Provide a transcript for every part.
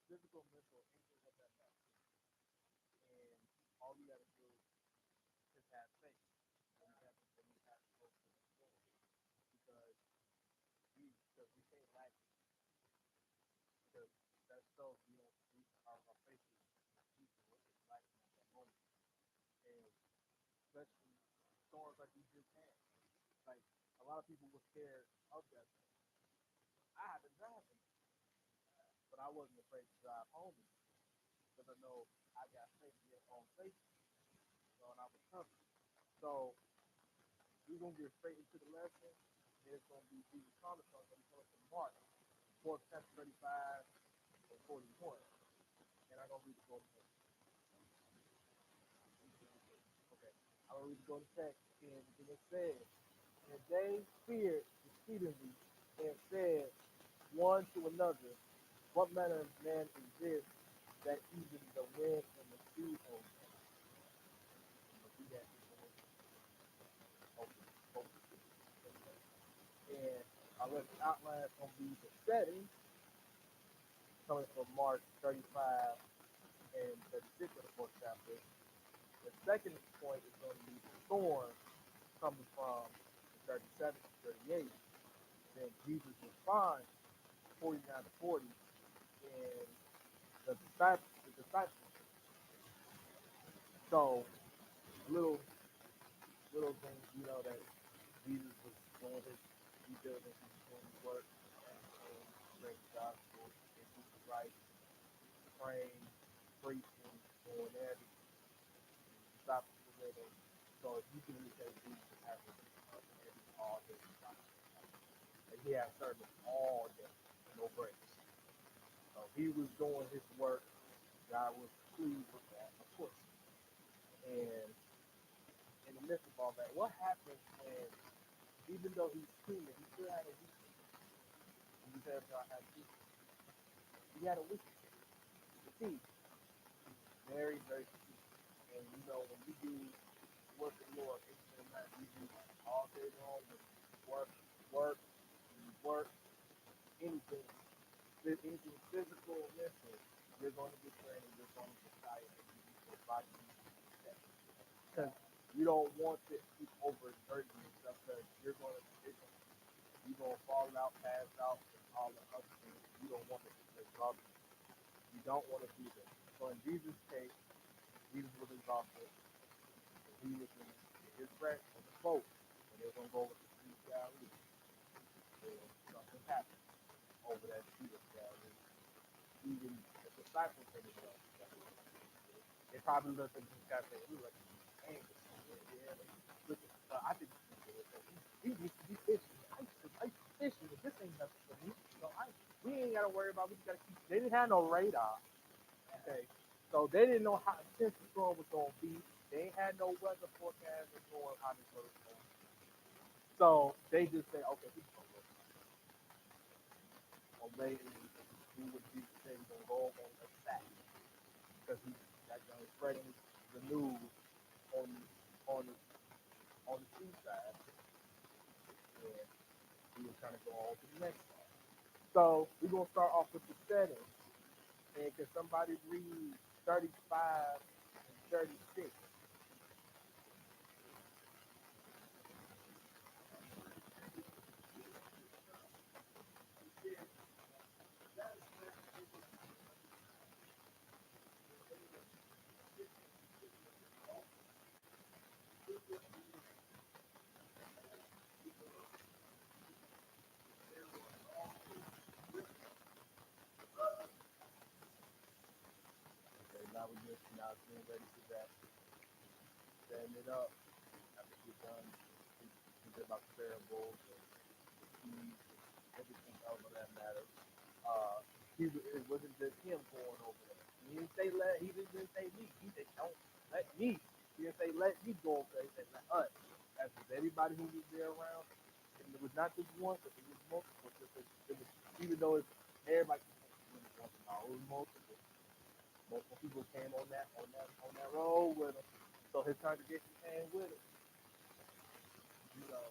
physical, mental, anything of that matter. And all you got to do is have faith. And you have to go to the storm because we can't lack it because that's so our faith is deep and what it's lacking at that moment. And especially storms like we just had. Like a lot of people were scared of that. I had to drive them, but I wasn't afraid to drive home because I know I got safety on safety, and I was covered. So we're gonna get straight into the lesson. And it's gonna be Jesus cornerstone. Gonna be coming from Mark, 4th chapter 35 and 41, and I'm gonna read the golden text. Okay, I'm gonna read the golden text, and it says, "And they feared exceedingly, and said one to another, What manner of man is this that even the wind and the sea obey?" I'm gonna read that again. And I'll let the outline gonna be the setting coming from Mark 35 and 36 of the 4th chapter. The second point is going to be the storm coming from 37 to 38. Then Jesus responds 49 to 40, and the disciples. So little little things, that Jesus was doing his due diligence, he was doing his work, and spreading the gospel, and he was right, praying, preaching, doing everything. Disciples were with him. So if you can look at Jesus having every all day disciples. And he had service all day, no breaks. So he was doing his work. God was pleased with that, of course. And in the midst of all that, what happens when, even though he's human, he still had a weakness? And he said, God had weakness. He had a weakness. Fatigue. Very, very fatigued. And when you do work of the Lord, anything that you do all day long, when you work, work, you work, anything, anything physical or mental, you're going to get trained and you're going to get tired and your body needs to reset. Because you don't want to keep overexerting yourself because you're going to fall out, pass out, and all the other things. You don't want to be exhausted. You don't want to do that. So in Jesus' case, Jesus was exhausted. And he was in his breath on the boat. And they were going to go over to the Sea of Galilee. And something happened over that Sea of Galilee. Even the disciples didn't know. They probably looked at this guy saying, "We like, dang, yeah, look, I think he used to be fishing. I used to be fishing, but this ain't nothing for me. We ain't got to worry about. We just got to keep." They didn't have no radar. Okay, so they didn't know how intense the storm was going to be. They ain't had no weather forecast or knowing how this was going to be. So they just say, "Okay, we can go obey and do what Jesus said. We're gonna go on attack because he that guy was spreading the news on on the on the seaside, and we were trying to go on to the next one. So we're gonna start off with the setting. And can somebody read 35 and 36? Okay, now we're just now getting ready for that. Setting it up after we're done. Thinking about the parables and the keys and everything else of that matter. Uh, it wasn't just him going over there. He didn't say let. He didn't say me. He said don't let me. He didn't say let me go over there. He said let us. As with everybody who was there around, and it was not just one, but it was multiple. It was even though it's everybody. It was multiple. Multiple people came on that road with him. So his congregation came with him. You know,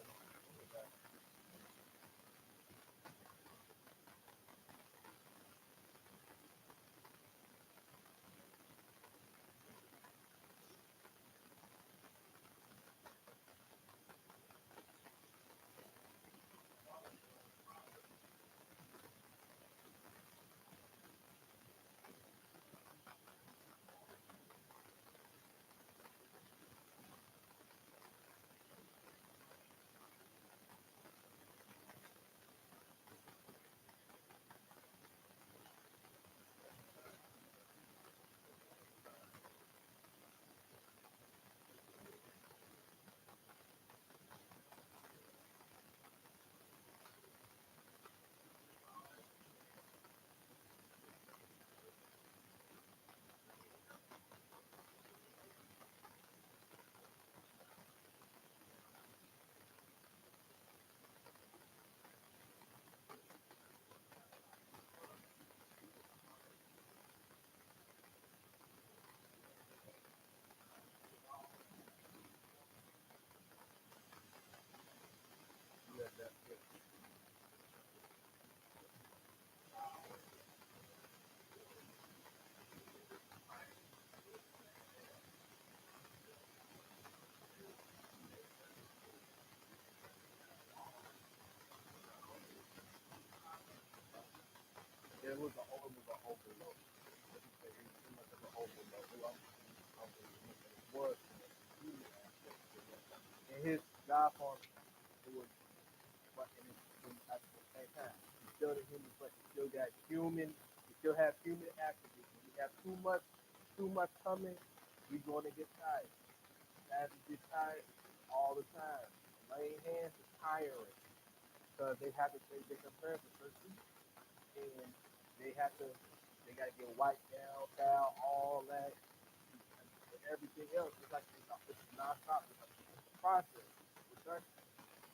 And his job on it was, but and it's at the same time, he's still the human, but he still got human. He still have human attributes. When you have too much coming, you're going to get tired. As you get tired all the time. Laying hands is tiring because they compare for certain and they have to they got to get wiped down, foul, all that, and everything else. It's nonstop. It's a process. It's done.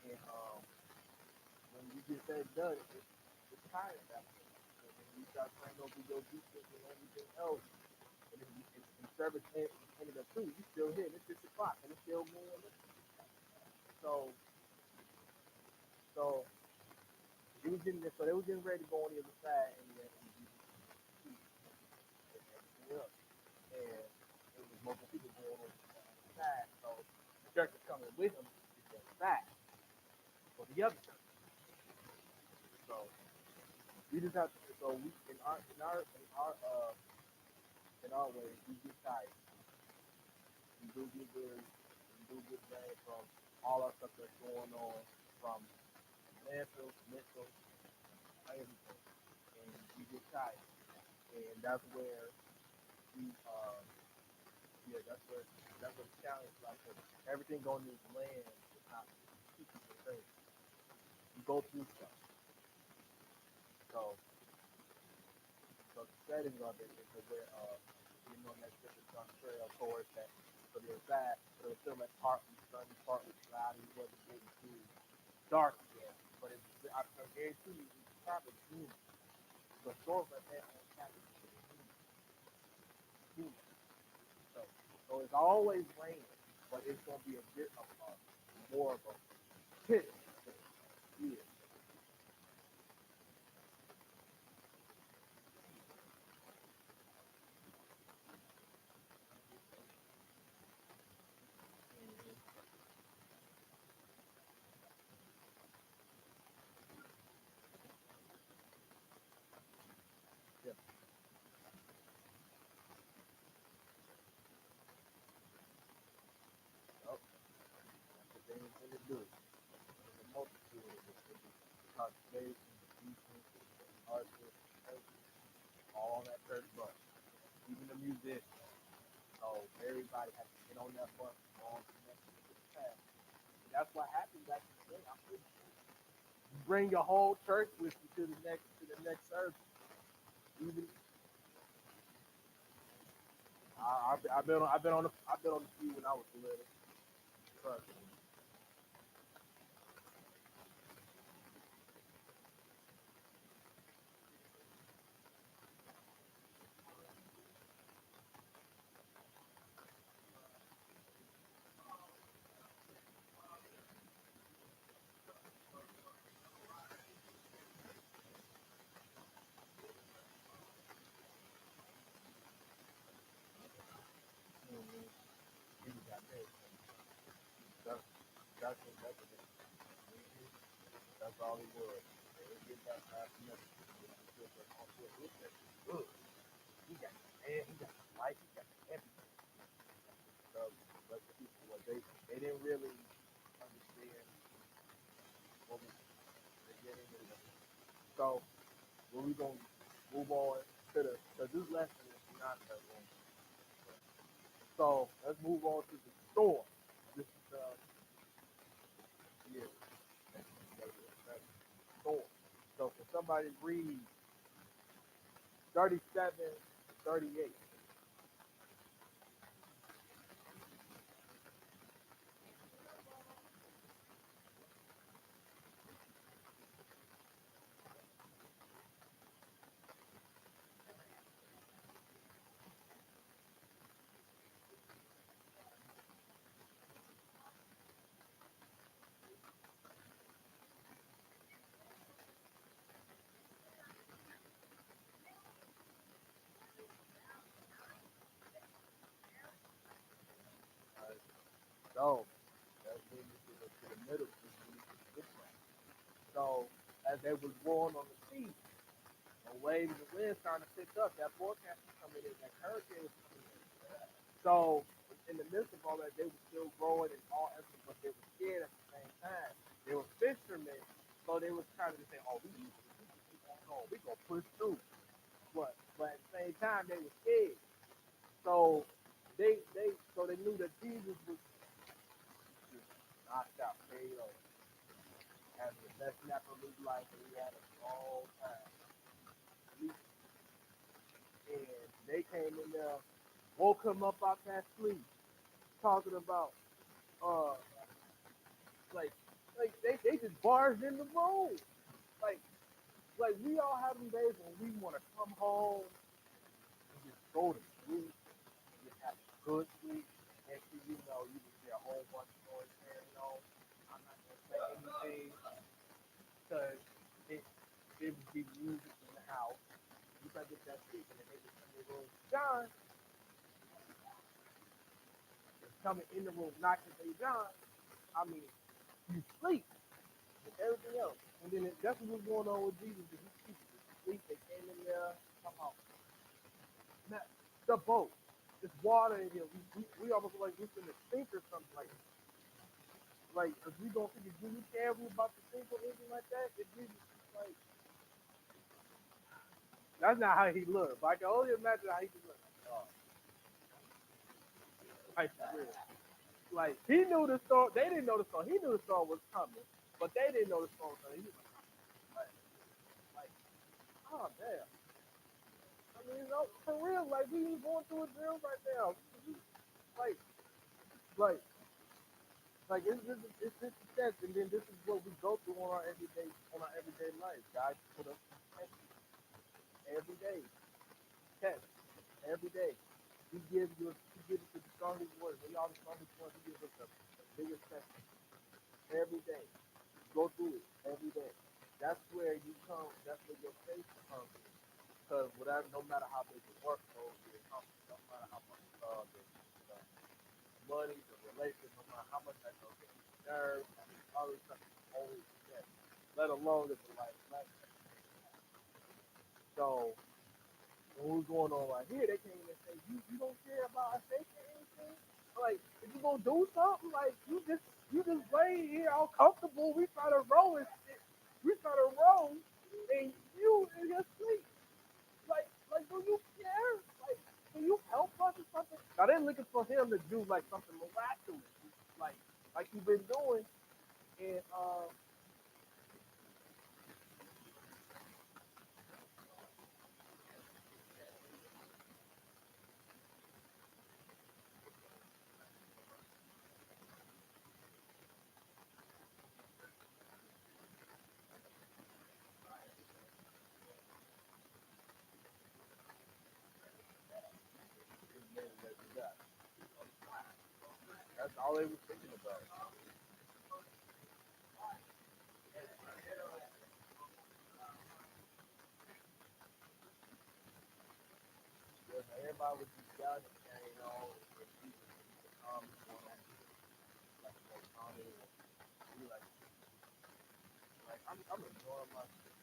And when you get that done, it's tiring after. So when you start praying over your defense and everything else, and then and service ended up too, you still here. It's 6 o'clock and it's still going. So so so they was getting ready to go on the other side and then and everything else. And it was multiple people going on the other side. So the church is coming with them is the side for the other church. So we just have to so we in our way we get tired. We do get good we do get bad from all our stuff that's going on from landfill, mental, everything. And we get tired. And that's where we yeah, that's where the challenge like everything going in this land is not teaching the thing. You go through stuff. So so the settings of it is where that different sun trail towards that so the side so it's still like partly sunny, partly cloudy, it wasn't getting too dark again. But I guarantee you it's probably humid. The storms like that on Saturday humid. So so it's always raining, but it's gonna be a bit of more of a pit. Yeah. Mm-hmm. Yeah. Oh, that's what they intend to do. There's a multitude of it. Conservation, defense, artists, all on that church bus. Even the musicians. So everybody has to get on that bus and go on to the next path. And that's what happens back in the day. I'm pretty sure. You bring your whole church with you to the next service. Even I've been on the few when I was little. Trust me. Mm-hmm. You got that. That's that's what it is. Mhm. That's all it was. They would get baptized and everything. Look at good. He got the man, he got the life, he got everything. So, but the people, they didn't really understand what we they getting into. So, when we gonna move on to the because this lesson is not that long. So let's move on to the storm. This is yeah, that's storm. So can somebody read 37 to 38? Alright, so that's when you get to the middle. This one. So as they was born on the sea, the waves and the wind starting to pick up. That forecast is coming in. That hurricane was coming in. So in the midst of all that, they were still growing and all everything, but they were scared at the same time. They were fishermen, so they was kind of just saying, "Oh, we gonna push through." But at the same time, they were scared. So they knew that Jesus was just knocked out, KO, as the best snapper of his life, and he had a long time. And they came in there, woke him up out that sleep, talking about uh like they just barged in the room. Like like we all have them days when we want to come home and just go to sleep and just have a good sleep. And so, you just hear a whole bunch of noise carrying on. I'm not gonna say anything because it it would be music in the house. You gotta get that sleep and then they just come in the room. John is coming in the room, knocking, say, John, I mean, you sleep and everything else. And then that's what's going on with Jesus. He sleeps. Sleep. They came in there. Come out. The boat. It's water in here. We almost like we're gonna sink or something like if we don't think if we care we about to sink or anything like that. If Jesus is like that's not how he looked. But I can only imagine how he looked. Oh, like like he knew the storm. They didn't know the storm. He knew the storm was coming, but they didn't know the storm was coming. He was like, oh damn. I mean, for real, like we going through a drill right now. Like, like, it's just a test, and then this is what we go through on our everyday life. God put us in tests every day, test every day. He gives us the strongest words. We all the strongest words. He gives us the biggest test every day. Go through it every day. That's where you come. That's where your faith comes. Because whatever, no matter how big the work goes, no matter how much the money, the relationship, no matter how much that goes, the nerves, all this stuff is always there. Let alone if it's like, so when we're going on right here, they came in and say, you don't care about our safety or anything? Like, if you gonna do something, like you just lay here all comfortable, we try to roll and shit. We try to roll and you in your sleep. Like, do you care? Like, can you help us or something? Now they're looking for him to do like something miraculous, like he's been doing, and that's all they was thinking about. Everybody was just yelling and carrying on, and people calm down, like more calming, be like I'm enjoying myself.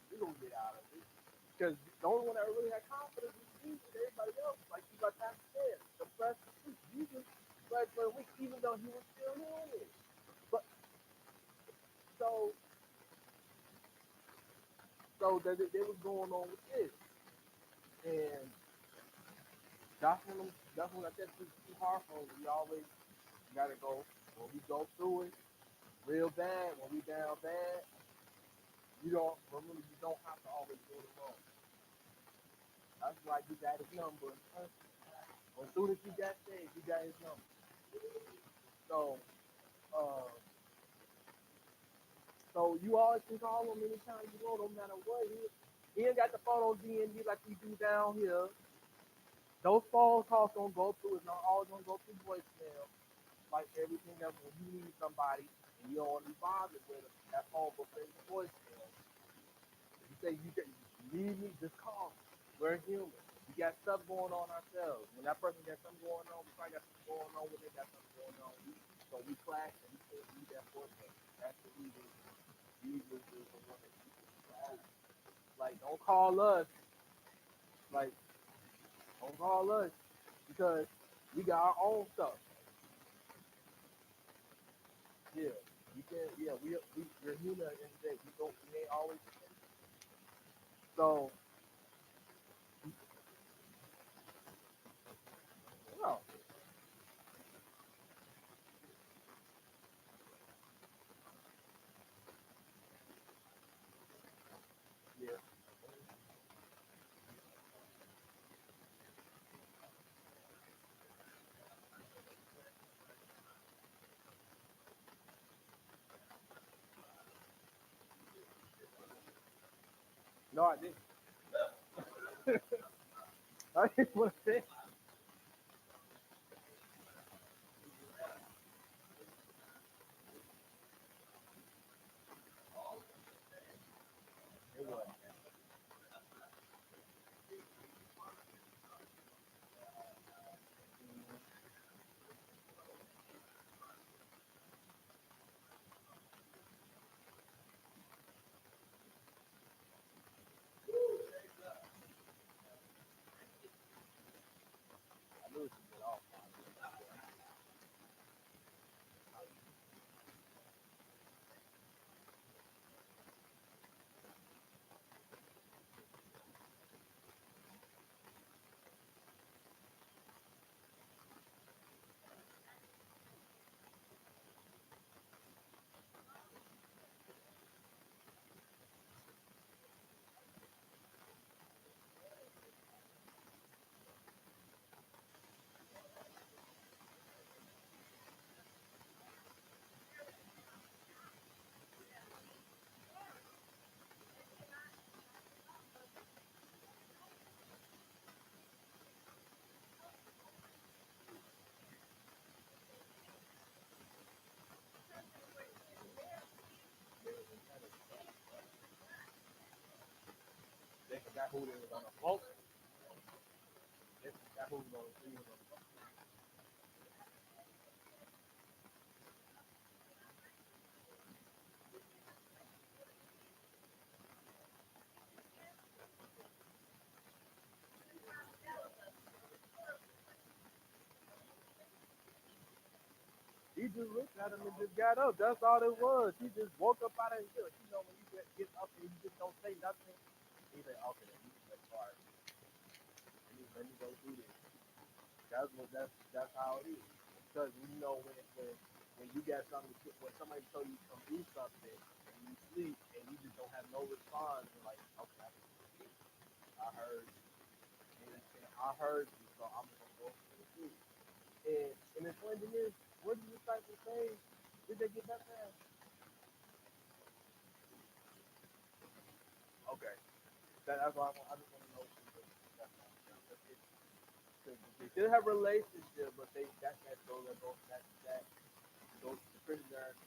We gonna get out of it. Because the only one that really had confidence was Jesus. Everybody else, like you got that said, the press was Jesus led for a week, even though he was still human. But so they was going on with this, and that's when I said it's too hard for us. We always gotta go when we go through it real bad. When we down bad, you don't have to always do it alone. That's why you got his number. As soon as you got saved, you got his number. So uh, so you always can call him anytime you want, no matter what. He ain't got the phone on DND like we do down here. Those phone calls gonna go through. It's not always gonna go through voicemail. Like everything else, when you need somebody and you don't want to be bothered with them, that phone will send the voicemail. If you say you need me, just call me. We're human. We got stuff going on ourselves. When that person got something going on, we probably got something going on when they got something going on. So we clash and we can't be that voicemail. That's the reason Jesus is the one that keeps us strong. Like, don't call us. Like, don't call us because We got our own stuff. Yeah, we can. Yeah, we're human at the end of the day. We ain't always. So, no, yeah, no, I didn't. I didn't want to say it was. I knew it should get off. They forgot who they was on the phone. They forgot who was on the phone. He just looked at him and just got up. That's all it was. He just woke up out of his bed. You know, when you get up and you just don't say nothing. He said, okay, then you can make fire. Let me go do this. That's how it is. Because you know when you got something when somebody tell you to come do something and you sleep and you just don't have no response, you're like, okay, I heard I heard you, so I'm gonna go for the sleep. And the funny thing is, what did the disciples say? Did they get baptized? Okay. That's why I just want to know if they get baptized. They still have a relationship, but that goes that those prisoners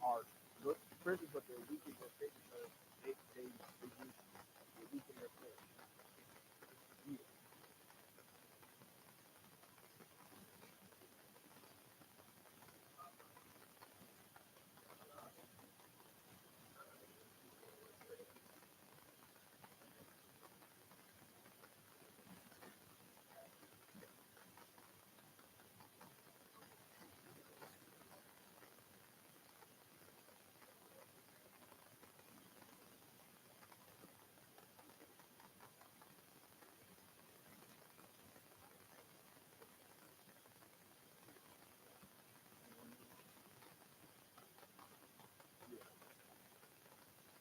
are good prisoners, but they're weak in their faith because they're weak in their faith. Yeah. Yeah.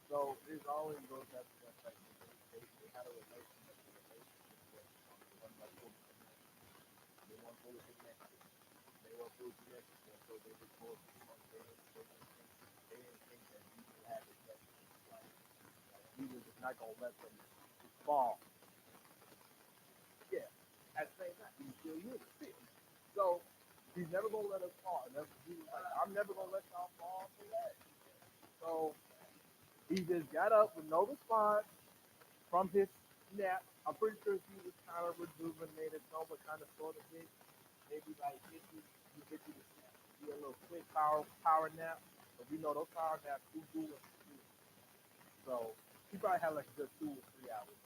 So it always goes back to that fact that they had a relationship with one like they weren't fully connected. They weren't fully connected, and so they just both they didn't think that Jesus had this message. Like Jesus is not gonna let them fall. Yeah. At the same time, he's still human. So he's never gonna let us fall. That's, he was like, I'm never gonna let y'all fall for that. So he just got up with no response from his nap. I'm pretty sure he was kind of rejuvenated, but kind of sort of did. Maybe like 50 to snap. Be a little quick power nap. But we know those power naps do what they do. So he probably had like a good 2 or 3 hours.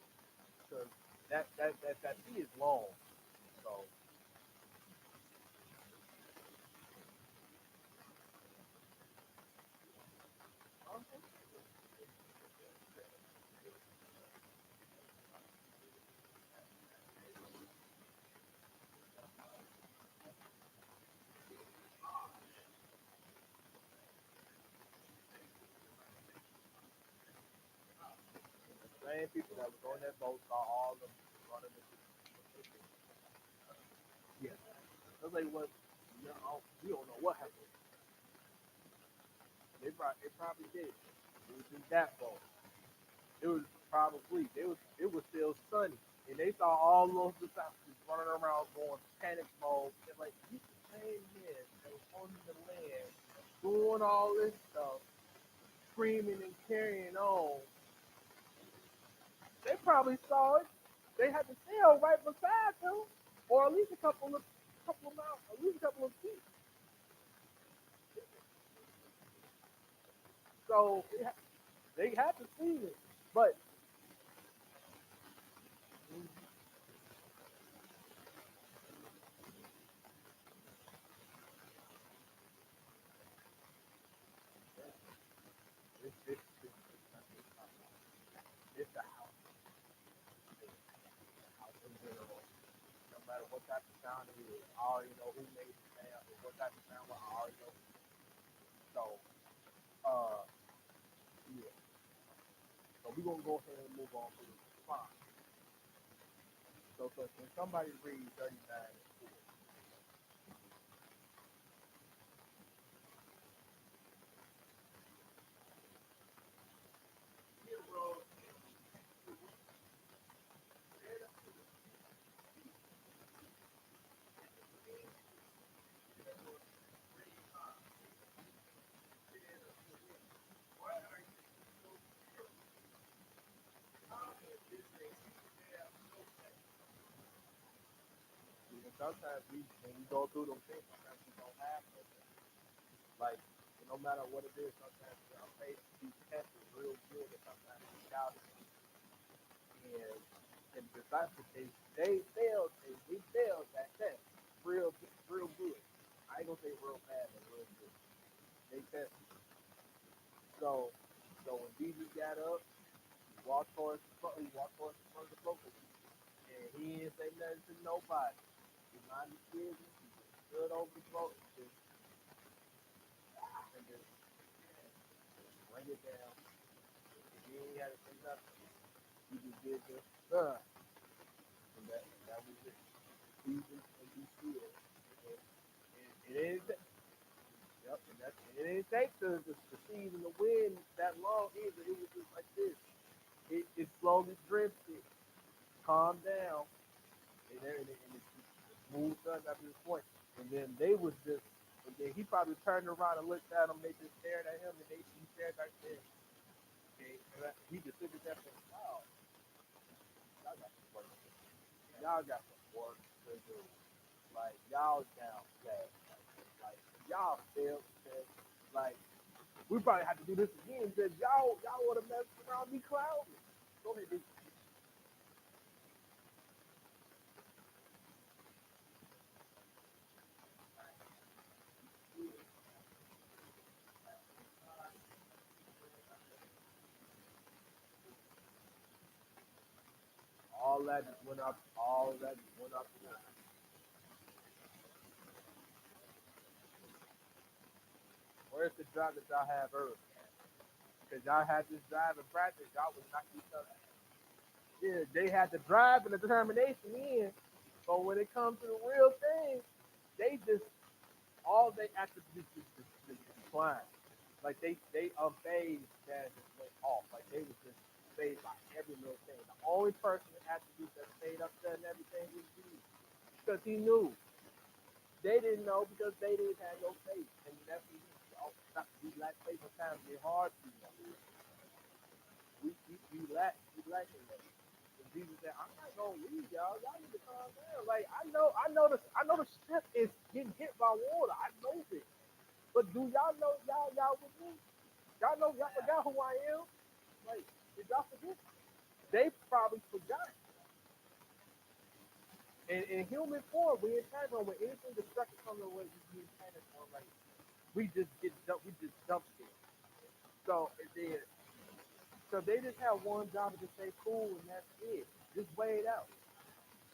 Because that tea is long. So same people that was on that boat saw all of them running into yeah. I was like, what? You know, we don't know what happened. They probably did. It was in that boat. It was probably it was still sunny, and they saw all those disciples running around going panic mode. They're like, these same men that was on the land doing all this stuff, screaming and carrying on. They probably saw it. They had to sail right beside them, or at least a couple of miles, at least a couple of feet. So they had to see it. But it's the house, house in general. No matter what type of sound it is, I already know who made the sound and what type of sound I already know. So, uh, yeah. So we're gonna go ahead and move on to the response. So can somebody read 39 and 4? And sometimes when we go through them things, sometimes we don't have those things. Like, no matter what it is, sometimes our faith be tested real good, and sometimes we doubt it. And the disciples, they failed, they failed that test real good. I ain't gonna say real bad, but real good. They tested. So, so when Jesus got up, he walked towards the front of the boat, and he didn't say nothing to nobody. He minded his business. He just stood over the boat and just bring it down. And he ain't had to say nothing. He just did this, and that was it. Peace and be still. And it ain't yep, and it ain't take the seas and the wind that long either. It was just like this. It slowly drifted, calmed down, and it moved us up to this point. And then they was just, and then he probably turned around and looked at them. They just stared at him, and he stared back there. Okay, he just looked at them and said, "Wow, y'all got some work. Y'all got some work to do. Like y'all down bad. Like y'all failed. Like we probably have to do this again because y'all would have messed around me clouded. Go ahead, dude. All that just went up. All that just went up. Where's the drive that y'all have earlier? Because y'all had this drive in practice. Y'all was not each other. Yeah, they had the drive and the determination in. But when it comes to the real thing, they just all they attributes is decline. Like they unfazed that just went off. Like they was just phased by every little thing. The only person that attribute that stayed up there and everything was Jesus. Because he knew. They didn't know because they didn't have no faith. And that's what we lack faith sometimes it's hard to know. We lack in that. And Jesus said, I'm not gonna leave y'all. Y'all need to calm down. Like I know the ship is getting hit by water. I know this. But do y'all know y'all with me? Y'all know y'all forgot who I am? Like, did y'all forget? They probably forgot. And in human form, we intend on when anything destructive comes our way, we intend on like we just dump it. So and then so they just have one job to just stay cool and that's it. Just wait it out.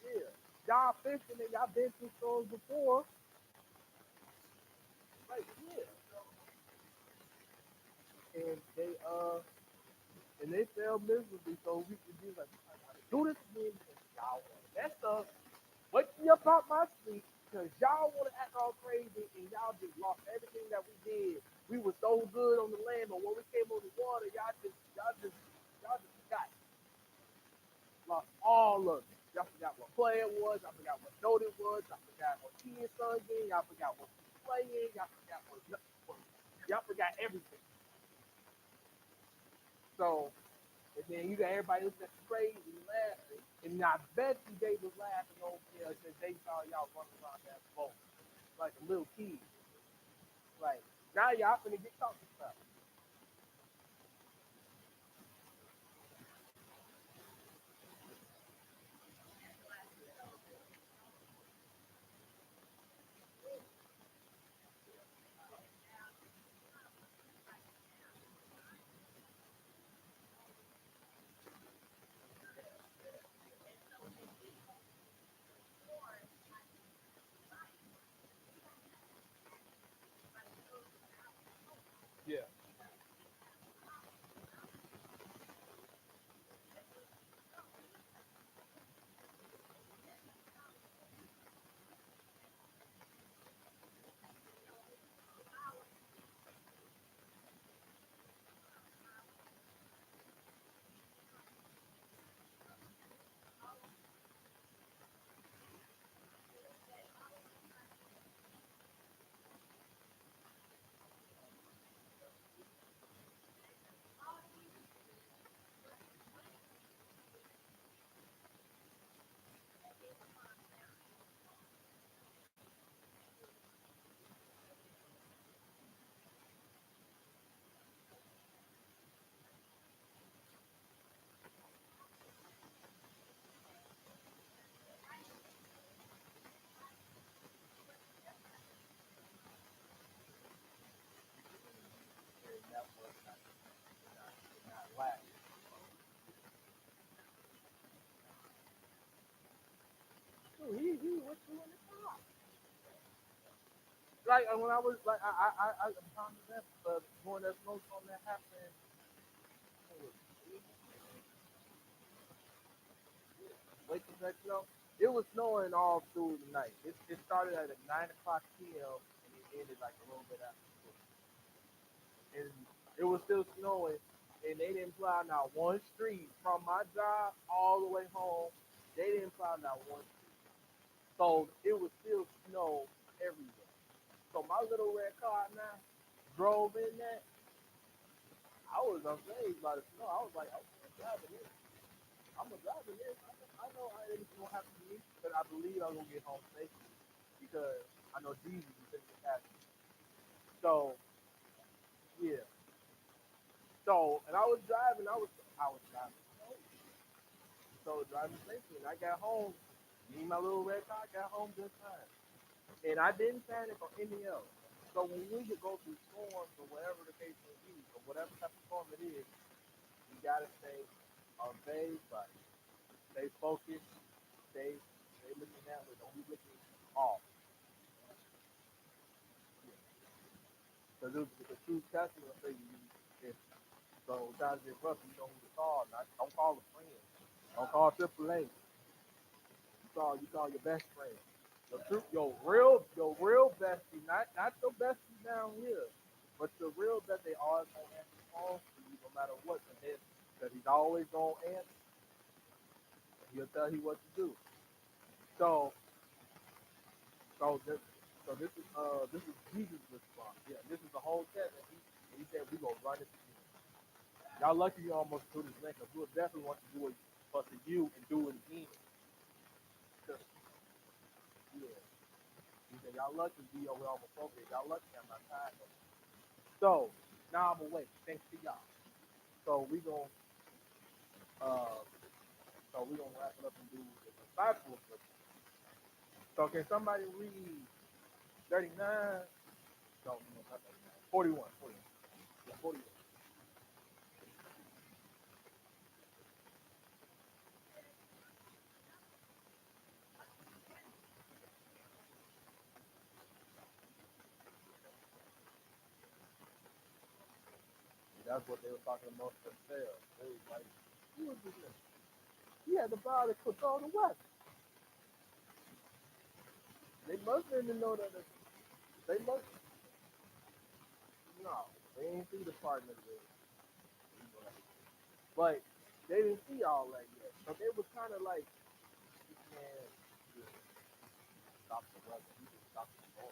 Yeah. Y'all fishing and y'all been through storms before. Like, yeah. And they and they failed miserably. So we could be like, I gotta do this again because y'all want to mess up, wake me up out my sleep because y'all want to act all crazy and y'all just lost everything that we did. We were so good on the land, but when we came on the water, y'all just forgot, lost all of it. Y'all forgot what play it was. Y'all forgot what note it was. Y'all forgot what key it sung in. Y'all forgot what playing. Y'all forgot what y'all forgot everything. So, and then you got everybody looking at you crazy and laughing. And I bet you they was laughing over there because they saw y'all running around that boat like a little kid. Like, now y'all finna get talking about. Yeah. And that was not laughing. So he went through in the car. Like when I was like I found that when that snowstorm that happened, wait till next it was snowing all through the night. It started at 9 o'clock p.m. and it ended like a little bit after 2. And it was still snowing, and they didn't plow not one street from my job all the way home. They didn't plow not one street, so it was still snow everywhere. So my little red car now drove in that. I was amazed by the snow. I was like, I'm gonna drive in this. I'm gonna drive in this. I know anything gonna happen to me, but I believe I'm gonna get home safely because I know Jesus is in the passenger. So yeah. So and I was driving. So driving safely, and I got home. Me and my little red car got home just fine, and I didn't panic or anything else. So when we could go through storms or whatever the case may be, or whatever type of storm it is, you gotta stay on phase, but stay focused, stay looking that way. Don't be looking off. Because the true testament will say you if so guys get rough, you know who to call. Not, don't call a friend. Don't call AAA. You call your best friend. Your real bestie, not your bestie down here, but your real bestie. They always gonna answer the phone for you no matter what, because he's always gonna answer. He'll tell you what to do. So so this is Jesus' response. Yeah, this is the whole test. And he said we gonna run it again. Y'all lucky you almost threw this link, because we'll definitely want to do it for you and do it again. 'Cause, yeah, he said y'all lucky we almost over here. Y'all lucky I'm not tired of it. So now I'm awake. Thanks to y'all. So we gonna uh wrap it up and do the disciples. So can somebody read 39? No, no, not 39. 41. 41. Yeah, 41. That's what they were talking amongst themselves. They was like, he was just, he had the power to control the weather. They must didn't know that. They must no. They ain't see the partner there. But they didn't see all that yet. So they was kind of like, this man just stopped the weather. He just stopped the storm.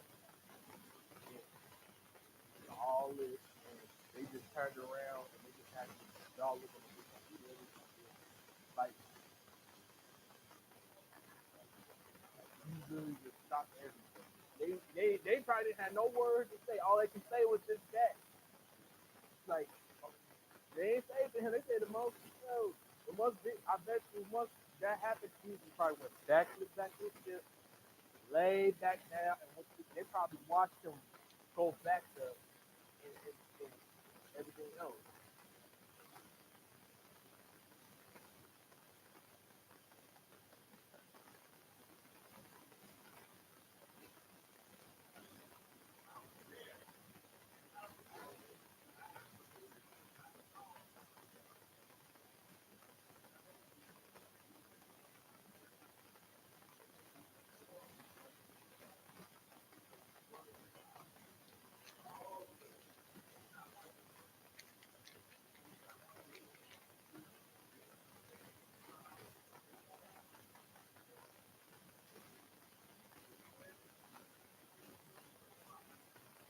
And all this, and they just turned around and they just had to y'all looking at this like, like you really just stopped everything. They probably didn't have no words to say. All they could say was just that. Like they ain't say to him. They said the most. You know, it must be. I bet you once that happened, he probably went back to his ship, laid back down, and they probably watched him go back to and everything else.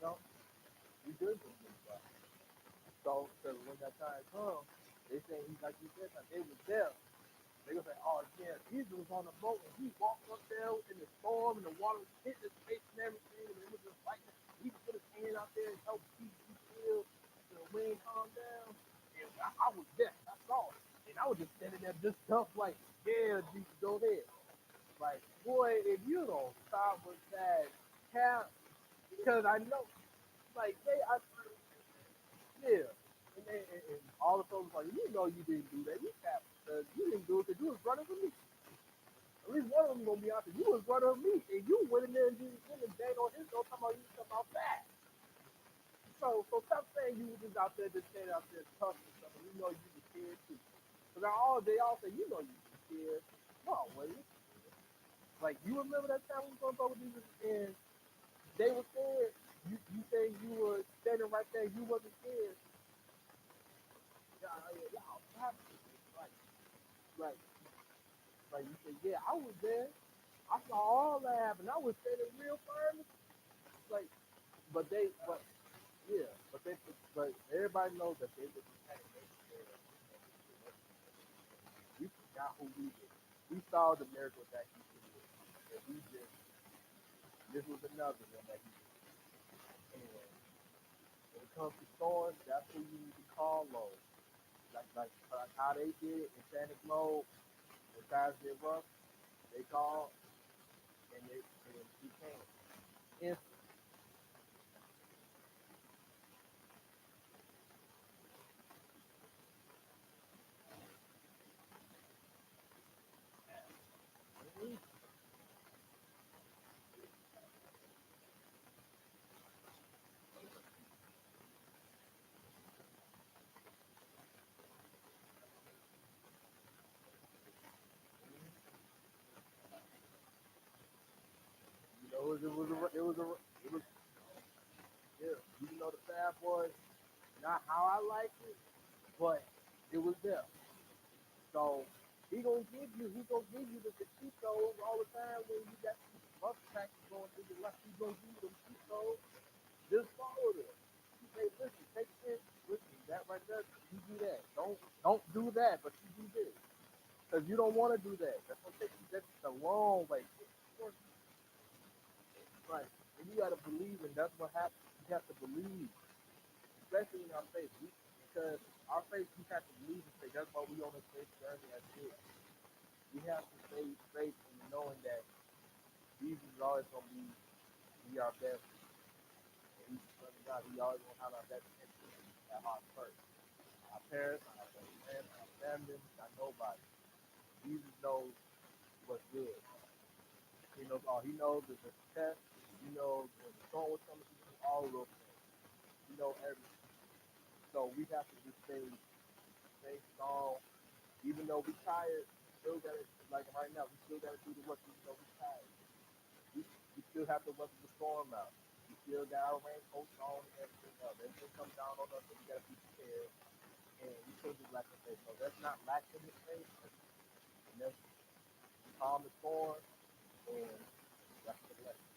So we good with this guy. So when that time comes, they say he's like you said, like, they was there. They gonna say, oh yeah, Jesus was on the boat and he walked up there in the storm and the water was hitting his face and everything, and it was just like he put his hand out there and helped Jesus be still, the wind calmed down. And I was there, I saw it, and I was just standing there just tough, like, yeah, Jesus, go ahead. Like, boy, if you don't stop with that cap, because I know, like, yeah. And all the folks like, you know, you didn't do that. You cap, you didn't do it because you was running from me. At least one of them gonna be out there. You was running with me, and you went in there and you did the dang on his door talking about you stuff out that. So stop saying you were just out there just standing out there tough and stuff, and you know you was scared too. Because they all say, you know you was scared. No, wasn't it? Like, you remember that time we was going to go with Jesus and they were scared? You say you were standing right there, you wasn't scared. Y'all, like, like, like you say, yeah, I was there. I saw all that happen. I was standing real firm. Like, but yeah, but everybody knows that they were just we forgot who we did. We saw the miracle that he did, and we just this was another one that he did. Anyway, when it comes to storms, that's who you need to call low. Like how they did it in panic mode, when times get rough, they called and he came. Instant. You know, it was yeah. Even though the bad was not how I like it, but it was there. So he gonna give you the Cheetos all the time when you got bus tracks going through your life. He's gonna give you them Cheetos. Just follow them. You say, listen, take this, listen, that right there, you do that. Don't do that, but you do this. Because you don't want to do that. That's gonna take you that's the wrong way. Right. And you gotta believe and that's what happens. You have to believe. Especially in our faith. Because our faith we have to believe and say that's why we on this faith journey as it is. We have to stay faith in knowing that Jesus is always gonna be our best. And he's God, he always gonna have our best interest at heart first. Our parents, our best friends, our family, not nobody. Jesus knows what's good. He knows all. He knows the test. He knows when the storm was coming. He knows all of those things. He knows everything. So we have to just stay strong, even though we tired. Still got to like right now. We still got to do the work, even though we tired. We still have to weather the storm out. We still got our raincoats on and everything else. Everything comes down on us, so we got to be prepared. And we can't just lack the faith. So that's not lacking the faith. And that's calm the storm, and that's the lesson.